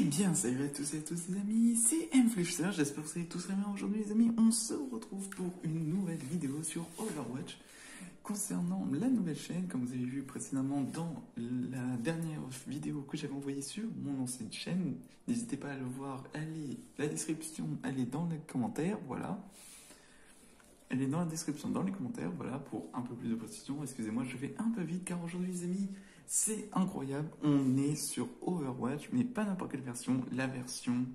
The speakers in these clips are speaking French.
Eh bien, salut à tous et à tous les amis, c'est mFlesher, j'espère que vous allez tous très bien aujourd'hui les amis. On se retrouve pour une nouvelle vidéo sur Overwatch concernant la nouvelle chaîne, comme vous avez vu précédemment dans la dernière vidéo que j'avais envoyée sur mon ancienne chaîne. N'hésitez pas à le voir, la description, elle est dans les commentaires, voilà. Elle est dans la description, dans les commentaires, voilà, pour un peu plus de précision. Excusez-moi, je vais un peu vite car aujourd'hui les amis, c'est incroyable. On est sur Overwatch, mais pas n'importe quelle version, la version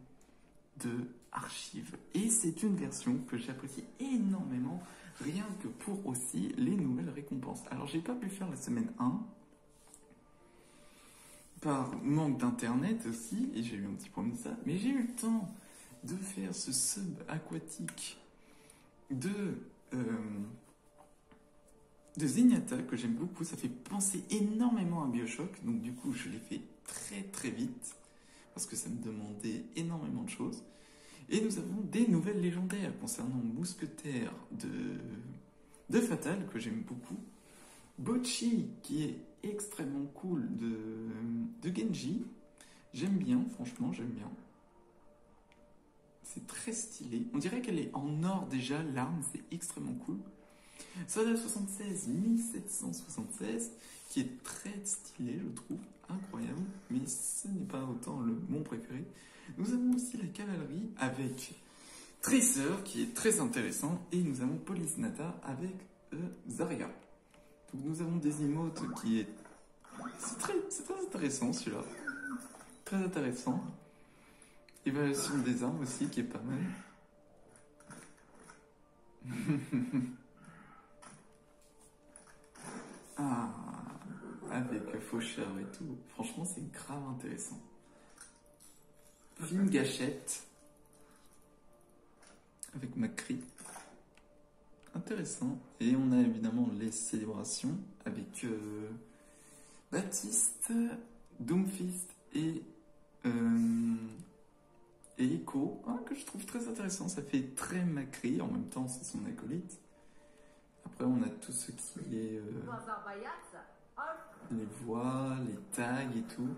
de Archive. Et c'est une version que j'apprécie énormément, rien que pour aussi les nouvelles récompenses. Alors j'ai pas pu faire la semaine 1, par manque d'internet aussi, et j'ai eu un petit problème de ça, mais j'ai eu le temps de faire ce sub aquatique de Zenyatta que j'aime beaucoup. Ça fait penser énormément à BioShock, donc du coup je l'ai fait très très vite parce que ça me demandait énormément de choses. Et nous avons des nouvelles légendaires concernant Mousquetaire de Fatal que j'aime beaucoup, Bocchi qui est extrêmement cool de Genji, j'aime bien, franchement j'aime bien. C'est très stylé. On dirait qu'elle est en or déjà, l'arme, c'est extrêmement cool. Soda 76 1776, qui est très stylé, je trouve, incroyable, mais ce n'est pas autant mon préféré. Nous avons aussi la cavalerie avec Tracer, qui est très intéressant, et nous avons Police Nata avec Zarya. Donc nous avons des emotes qui est... C'est très intéressant celui-là. Très intéressant. Évaluation des armes aussi, qui est pas mal. Ah, avec Faucheur et tout. Franchement, c'est grave intéressant. Film gâchette. Avec Macri. Intéressant. Et on a évidemment les célébrations avec Baptiste, Doomfist et Echo, que je trouve très intéressant. Ça fait très Macri, en même temps c'est son acolyte. Après on a tout ce qui est les voix, les tags et tout.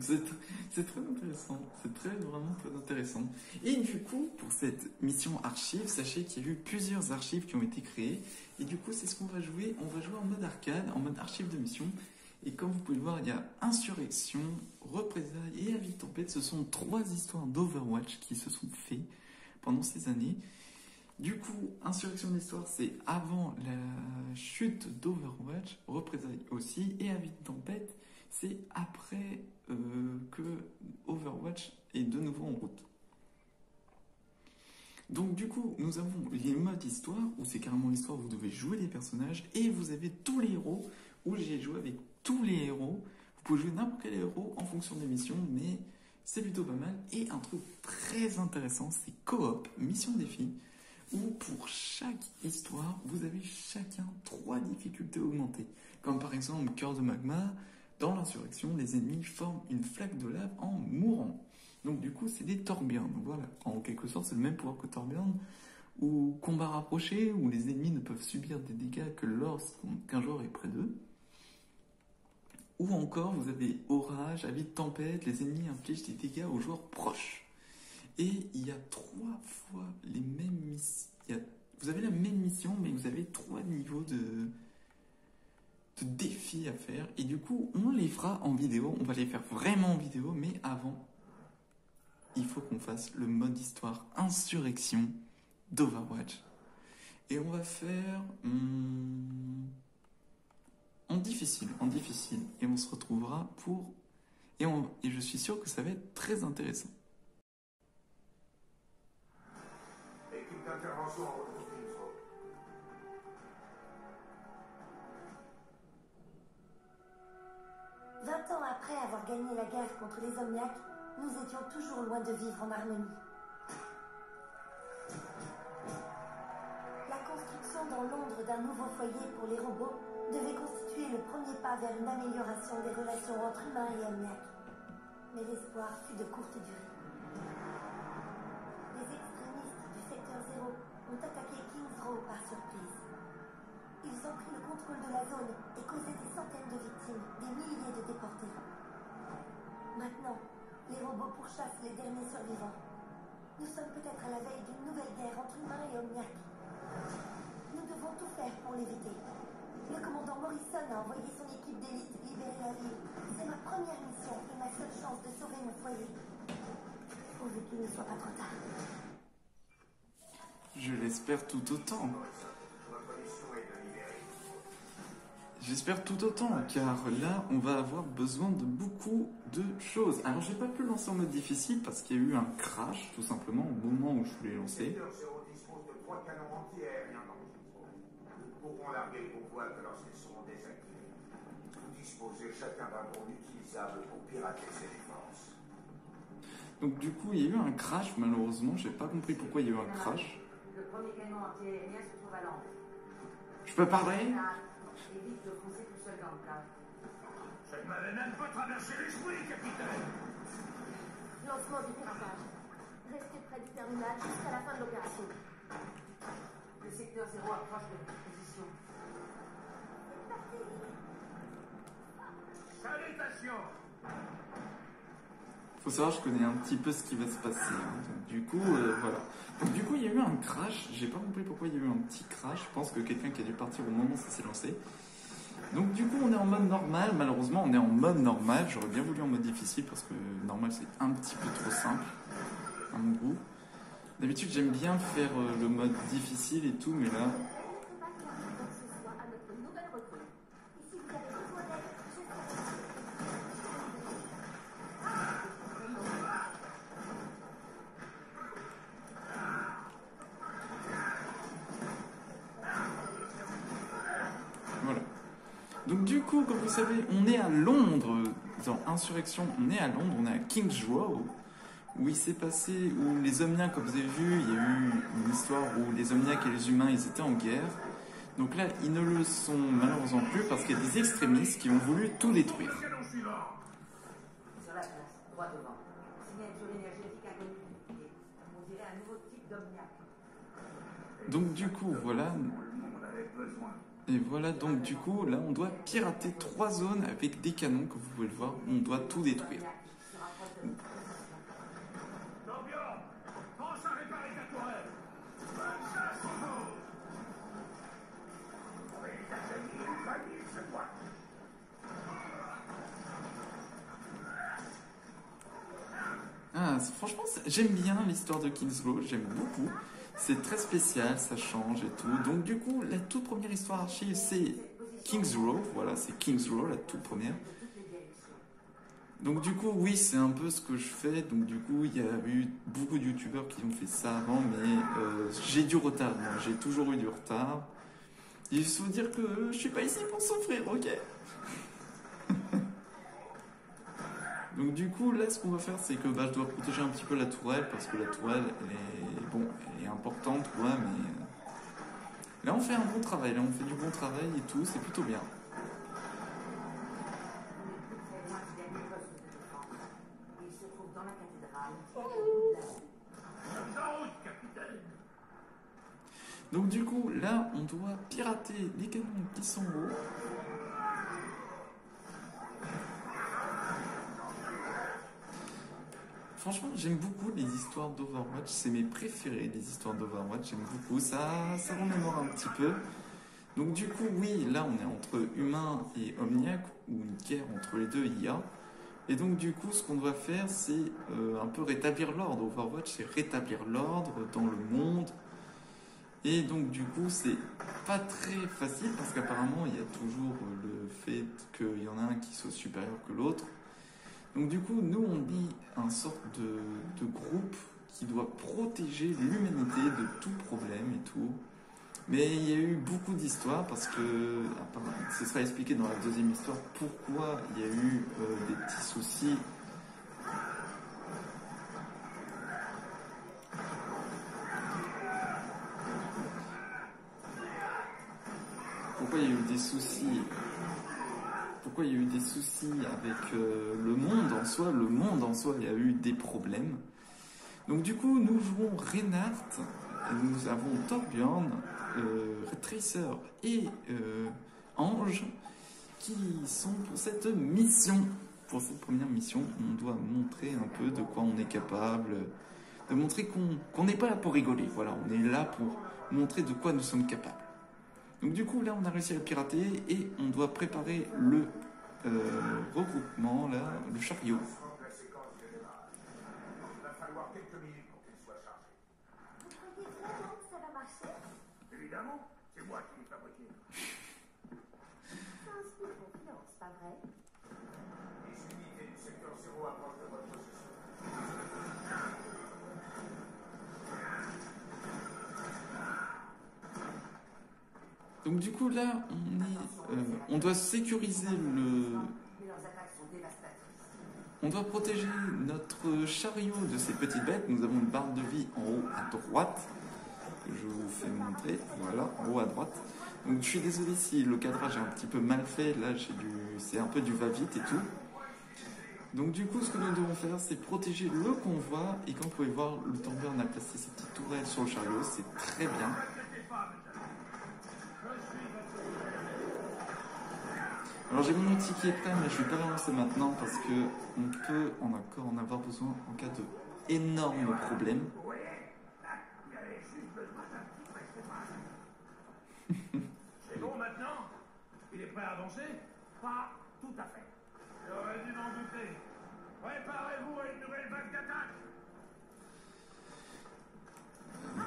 C'est très intéressant, c'est vraiment très intéressant. Et du coup, pour cette mission archive, sachez qu'il y a eu plusieurs archives qui ont été créées. Et du coup, c'est ce qu'on va jouer. On va jouer en mode arcade, en mode archive de mission. Et comme vous pouvez le voir, il y a Insurrection, Représailles et Avis de Tempête. Ce sont 3 histoires d'Overwatch qui se sont faites pendant ces années. Du coup, Insurrection d'Histoire, c'est avant la chute d'Overwatch, Représailles aussi, et Avis de Tempête, c'est après que Overwatch est de nouveau en route. Donc du coup, nous avons les modes histoire, où c'est carrément l'histoire où vous devez jouer les personnages, et vous avez tous les héros, où j'ai joué avec tous les héros. Vous pouvez jouer n'importe quel héros en fonction des missions, mais c'est plutôt pas mal. Et un truc très intéressant, c'est coop, mission défi, où pour chaque histoire, vous avez chacun 3 difficultés augmentées. Comme par exemple, Cœur de Magma, dans l'insurrection, les ennemis forment une flaque de lave en mourant. Donc du coup, c'est des Torbjörn. Voilà, en quelque sorte, c'est le même pouvoir que Torbjörn, ou combat rapproché, où les ennemis ne peuvent subir des dégâts que lorsqu'un joueur est près d'eux. Ou encore, vous avez Orage, Avis de Tempête, les ennemis infligent des dégâts aux joueurs proches. Et il y a 3 fois les mêmes missions. Vous avez la même mission, mais vous avez 3 niveaux de défis à faire. Et du coup, on les fera en vidéo. On va les faire vraiment en vidéo, mais avant, il faut qu'on fasse le mode histoire Insurrection d'Overwatch. Et on va faire en difficile. Et on se retrouvera pour... Et je suis sûr que ça va être très intéressant. Équipe d'intervention en retour. 20 ans après avoir gagné la guerre contre les Omniacs, nous étions toujours loin de vivre en harmonie. La construction dans Londres d'un nouveau foyer pour les robots devait constituer le premier pas vers une amélioration des relations entre humains et Omniacs. Mais l'espoir fut de courte durée. Les extrémistes du secteur 0 ont attaqué Kings Row par surprise. Ils ont pris le contrôle de la zone et causé des centaines de victimes, des milliers de déportés. Maintenant, les robots pourchassent les derniers survivants. Nous sommes peut-être à la veille d'une nouvelle guerre entre humains et omniaques. Nous devons tout faire pour l'éviter. Le commandant Morrison a envoyé son équipe d'élite libérer la ville. C'est ma première mission et ma seule chance de sauver mon foyer. Pourvu qu'il ne soit pas trop tard. Je l'espère tout autant. J'espère tout autant, car là, on va avoir besoin de beaucoup de choses. Alors, j'ai pas pu lancer en mode difficile parce qu'il y a eu un crash, tout simplement, au moment où je voulais lancer. Zéro dispose de 3 canons anti-aériens dans le contrôle. Nous pourrons larguer les convois que lorsqu'ils seront désactivés. Vous disposez chacun d'un drone utilisable pour pirater ses défenses. Donc, du coup, il y a eu un crash, malheureusement. J'ai pas compris pourquoi il y a eu un crash. Le premier canon anti-aérien se trouve à l'entrée. Je peux parler? Évite de foncer tout seul dans le plat. Ça ne m'avait même pas traversé l'esprit, capitaine. Lancement du piratage. Restez près du terminal jusqu'à la fin de l'opération. Le secteur 0 approche de votre position. Salutations. Faut savoir, je connais un petit peu ce qui va se passer. Hein. Donc, du coup, voilà. Donc, du coup, il y a eu un crash. J'ai pas compris pourquoi il y a eu un petit crash. Je pense que quelqu'un qui a dû partir au moment où ça s'est lancé. Donc, du coup, on est en mode normal. Malheureusement, on est en mode normal. J'aurais bien voulu en mode difficile parce que normal, c'est un petit peu trop simple à mon goût. D'habitude, j'aime bien faire le mode difficile et tout, mais là, Ce soir à notre nouvelle recrue. Et si vous avez besoin d'aide, je serai voilà. Donc du coup, comme vous savez, on est à Londres, dans Insurrection, on est à Londres, on est à King's Row, où il s'est passé, où les Omniacs, comme vous avez vu, il y a eu une histoire où les Omniacs et les humains, ils étaient en guerre. Donc là, ils ne le sont malheureusement plus parce qu'il y a des extrémistes qui ont voulu tout détruire. Canon suivant. Sur la place, droit devant. Signature énergétique inconnue. On dirait un nouveau type d'omniac. Donc du coup, voilà. On avait besoin. Et voilà, donc du coup, là, on doit pirater 3 zones avec des canons, comme vous pouvez le voir. On doit tout détruire. Se rapproche de votre position. Torbjorn, pense à réparer ta tourelle. Bonne chasse au jour. Oui, il faillit cette fois. Ah, franchement, j'aime bien l'histoire de King's Row, j'aime beaucoup. C'est très spécial, ça change et tout. Donc du coup, la toute première histoire archive, c'est King's Row. Voilà, c'est King's Row, la toute première. Donc du coup, oui, c'est un peu ce que je fais. Donc du coup, il y a eu beaucoup de youtubeurs qui ont fait ça avant, mais j'ai du retard. Moi, j'ai toujours eu du retard. Il faut dire que je suis pas ici pour souffrir, ok? Donc du coup, là, ce qu'on va faire, c'est que je dois protéger un petit peu la tourelle, parce que la tourelle, elle est importante, quoi, mais... Là, on fait un bon travail, là, on fait du bon travail et tout, c'est plutôt bien. Très loin du dernier poste de défense. Il se trouve dans la cathédrale. Sommes en route, capitaine. Donc du coup, là, on doit pirater les canons qui sont hauts. Franchement, j'aime beaucoup les histoires d'Overwatch, c'est mes préférés, les histoires d'Overwatch, j'aime beaucoup, ça remémore un petit peu. Donc du coup, oui, là on est entre humains et omniacs, ou une guerre entre les deux IA. Et donc du coup, ce qu'on doit faire, c'est un peu rétablir l'ordre. Overwatch, c'est rétablir l'ordre dans le monde. Et donc du coup, c'est pas très facile, parce qu'apparemment, il y a toujours le fait qu'il y en a un qui soit supérieur que l'autre. Donc du coup, nous, on dit un sorte de groupe qui doit protéger l'humanité de tout problème et tout. Mais il y a eu beaucoup d'histoires parce que, ce sera expliqué dans la deuxième histoire, pourquoi il y a eu des petits soucis. Pourquoi il y a eu des soucis. Pourquoi il y a eu des soucis avec le monde en soi. Le monde en soi, il y a eu des problèmes. Donc du coup, nous jouons Reinhardt, nous avons Torbjorn, Tracer et Ange qui sont pour cette mission. Pour cette première mission, on doit montrer un peu de quoi on est capable, de montrer qu'on n'est pas là pour rigoler. Voilà, on est là pour montrer de quoi nous sommes capables. Donc du coup, là, on a réussi à le pirater et on doit préparer le regroupement, là, le chariot. La séquence de démarrage. Il va falloir quelques minutes pour qu'il soit chargé. Vous croyez vraiment que ça va marcher? Évidemment, c'est moi qui l'ai fabriqué. Ça inspire confiance, pas vrai? Les unités du secteur 0 approchent de votre position. Donc du coup, là, on doit sécuriser le... Mais leurs attaques sont dévastatrices. On doit protéger notre chariot de ces petites bêtes. Nous avons une barre de vie en haut à droite. Je vous fais montrer. Voilà, en haut à droite. Donc je suis désolé si le cadrage est un petit peu mal fait. Là, c'est un peu du va-vite et tout. Donc du coup, ce que nous devons faire, c'est protéger le convoi. Et comme vous pouvez voir, le Torbjörn on a placé ces petites tourelles sur le chariot. C'est très bien. Alors j'ai mon outil qui est prêt, mais je ne vais pas le lancer maintenant parce qu'on peut encore en avoir besoin en cas de énorme problème. Vous voyez, là, il avait juste besoin d'un petit presse-bras. C'est bon maintenant? Il est prêt à avancer? Pas tout à fait. J'aurais dû m'en douter. Préparez-vous à une nouvelle vague d'attaque.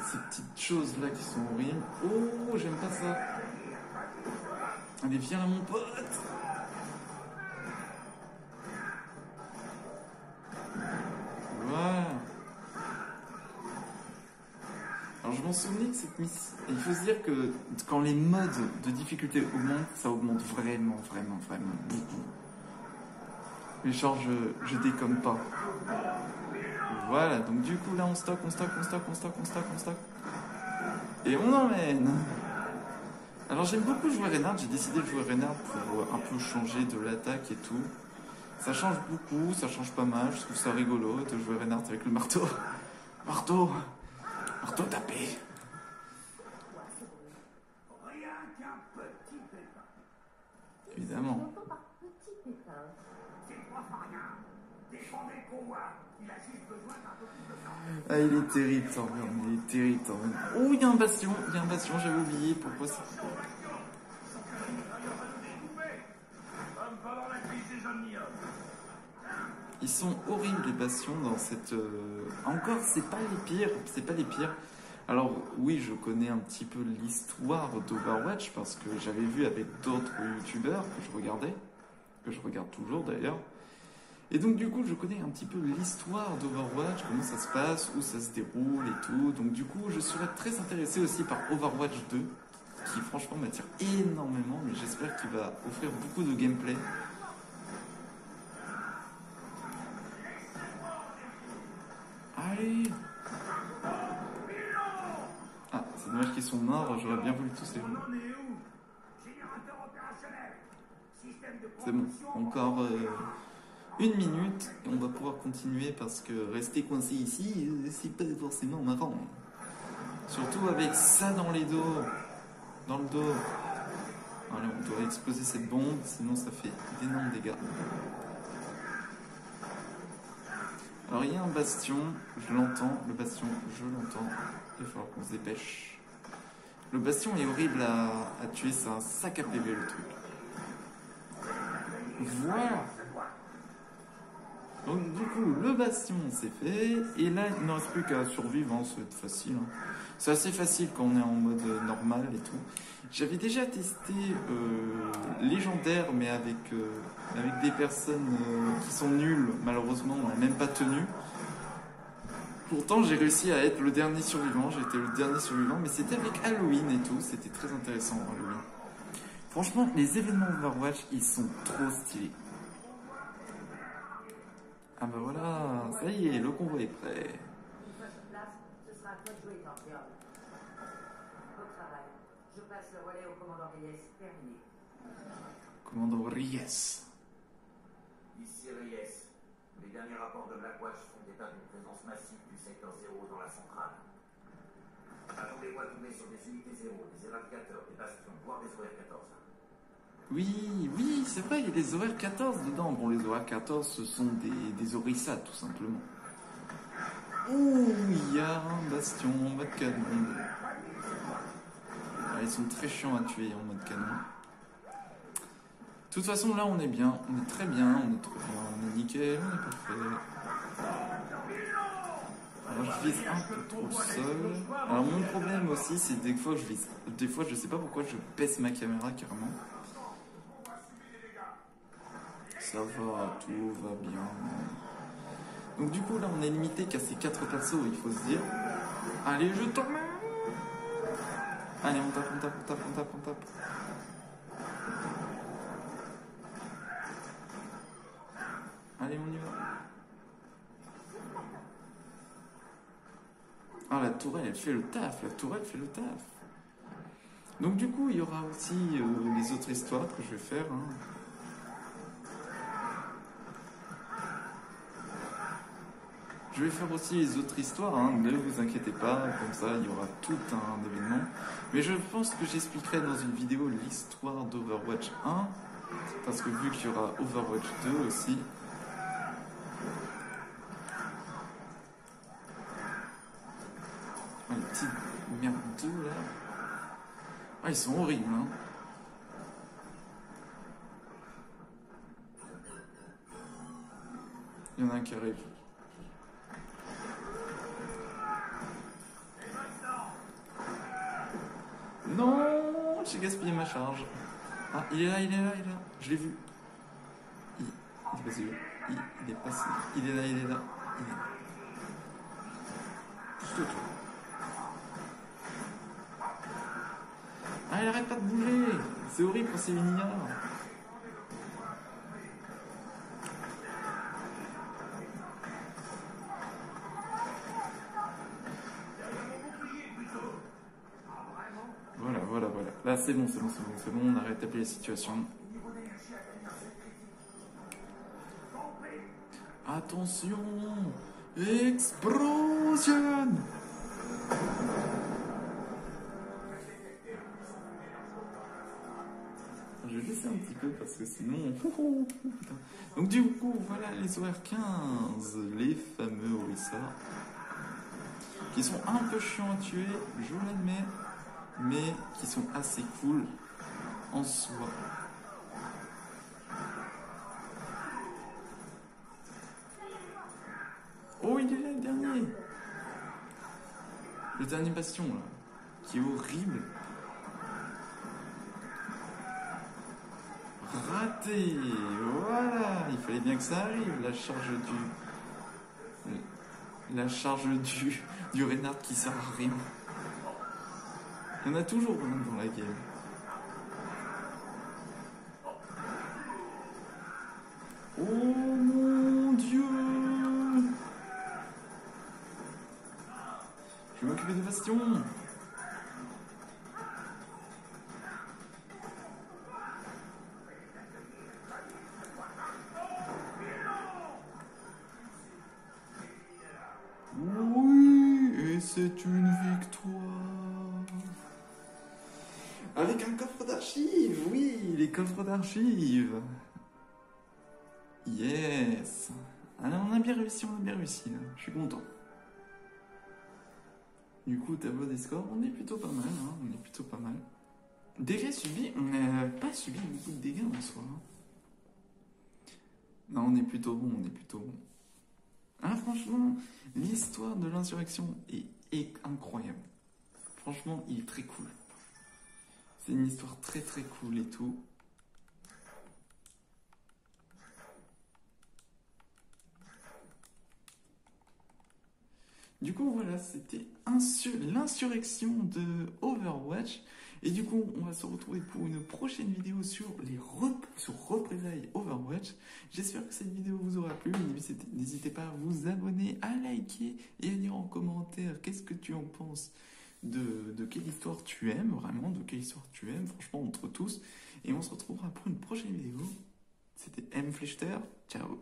Ces petites choses là qui sont horribles. Oh, j'aime pas ça. Allez, viens là mon pote. Voilà. Alors je m'en souvenais que cette mission... Il faut se dire que quand les modes de difficulté augmentent, ça augmente vraiment beaucoup. Mais genre je déconne pas. Voilà, donc du coup là on stocke. Et on emmène. Alors j'aime beaucoup jouer Reynard, j'ai décidé de jouer Reynard pour un peu changer de l'attaque et tout. Ça change beaucoup, ça change pas mal, je trouve ça rigolo de jouer Reynard avec le marteau. Marteau tapé. Rien qu'un petit pépin. Évidemment. J'entends par petit pépin. C'est pas rien. Défendez le convoi. Il a juste besoin d'un peu plus de temps. Ah, il est terrible, Torbjörn, il est terrible, Torbjörn. Oh, il y a un bastion, j'avais oublié pourquoi ça. Comme pendant la crise des omniums. Ils sont horribles les bastions dans cette... Encore, c'est pas les pires. Alors oui, je connais un petit peu l'histoire d'Overwatch parce que j'avais vu avec d'autres youtubeurs que je regardais, que je regarde toujours d'ailleurs. Et donc du coup, je connais un petit peu l'histoire d'Overwatch, comment ça se passe, où ça se déroule et tout. Donc du coup, je serais très intéressé aussi par Overwatch 2, qui franchement m'attire énormément, mais j'espère qu'il va offrir beaucoup de gameplay. Allez! Ah, c'est dommage qu'ils sont morts, j'aurais bien voulu tous les On jouer. en est où? Générateur opérationnel. Système de C'est bon, propulsion. encore 1 minute et on va pouvoir continuer parce que rester coincé ici, c'est pas forcément marrant. Surtout avec ça dans les dos, dans le dos. Allez, on doit exploser cette bombe, sinon ça fait d'énormes dégâts. Alors il y a un bastion, je l'entends, le bastion, je l'entends. Il va falloir qu'on se dépêche. Le bastion est horrible à tuer, c'est un sac à PV le truc. Voilà. Donc du coup, le bastion c'est fait, et là il ne reste plus qu'à survivre, hein, ça va être facile. Hein. C'est assez facile quand on est en mode normal et tout. J'avais déjà testé légendaire, mais avec des personnes qui sont nulles, malheureusement on n'a même pas tenu. Pourtant j'ai réussi à être le dernier survivant, j'étais le dernier survivant, mais c'était avec Halloween et tout, c'était très intéressant Halloween. Franchement, les événements Overwatch, ils sont trop stylés. Ah bah voilà, ça y est, le convoi est prêt. Une fois sur place, ce sera à toi de jouer, Torbjörn. Au travail. Je passe le relais au commandant Reyes. Terminé. Commandant Reyes. Ici Reyes. Les derniers rapports de Blackwatch font état d'une présence massive du secteur 0 dans la centrale. Attendez-moi tomber sur des unités zéro, des éradigateurs, des bastions, voire des OR-14. Oui, oui, c'est vrai, il y a des horaires 14 dedans. Bon, les horaires 14, ce sont des orissas, tout simplement. Ouh, il y a un bastion en mode canon. Ah, ils sont très chiants à tuer en mode canon. De toute façon, là, on est bien. On est très bien, on est trop bien. On est nickel, on est parfait. Alors, je vise un peu trop seul. Alors, mon problème aussi, c'est des fois, je vise. Des fois, je sais pas pourquoi je baisse ma caméra carrément. Ça va, tout va bien. Donc du coup là on est limité qu'à ces 4 persos, il faut se dire. Allez, je t'emmène. Allez, on tape, on tape, on tape, on tape, on tape. Allez, on y va. Ah, la tourelle, elle fait le taf, la tourelle fait le taf. Donc du coup, il y aura aussi les autres histoires que je vais faire. Hein. Je vais faire aussi les autres histoires, hein, ne vous inquiétez pas, comme ça il y aura tout un événement. Mais je pense que j'expliquerai dans une vidéo l'histoire d'Overwatch 1, parce que vu qu'il y aura Overwatch 2 aussi. Ah, les petites merdeux là. Ah, ils sont horribles, hein. Il y en a un qui arrive. Non, j'ai gaspillé ma charge. Ah, il est là, il est là, il est là. Je l'ai vu. Il est passé où? Il est passé. Il est là, il est là. Il est là. Juste autour. Ah, il arrête pas de bouger. C'est horrible quand c'est une IA. Voilà. Là, c'est bon, on a rétabli la situation. Attention! Explosion! Je vais laisser un petit peu parce que sinon... Donc du coup, voilà les OR15, les fameux Orisa, qui sont un peu chiants à tuer, je l'admets, mais qui sont assez cool en soi. Oh, il est là, le dernier! Le dernier bastion, là, qui est horrible. Raté! Voilà! Il fallait bien que ça arrive, la charge du Reinhardt qui sert à rien. Il y en a toujours dans la game. Oh mon Dieu! Je vais m'occuper de Bastion. Oui, et c'est une victoire. Avec un coffre d'archives, oui, les coffres d'archives. Yes. Alors on a bien réussi là. Je suis content. Du coup, tableau des scores, on est plutôt pas mal, hein, Dégâts subis, on n'a pas subi beaucoup de dégâts en soi. Non, on est plutôt bon, Ah, franchement, l'histoire de l'insurrection est incroyable. Franchement, il est très cool. C'est une histoire très très cool et tout. Du coup, voilà, c'était l'insurrection de Overwatch. Et du coup, on va se retrouver pour une prochaine vidéo sur représailles Overwatch. J'espère que cette vidéo vous aura plu. N'hésitez pas à vous abonner, à liker et à dire en commentaire qu'est-ce que tu en penses de quelle histoire tu aimes, vraiment, de quelle histoire tu aimes, franchement, entre tous. Et on se retrouvera pour une prochaine vidéo. C'était M. Flechter. Ciao.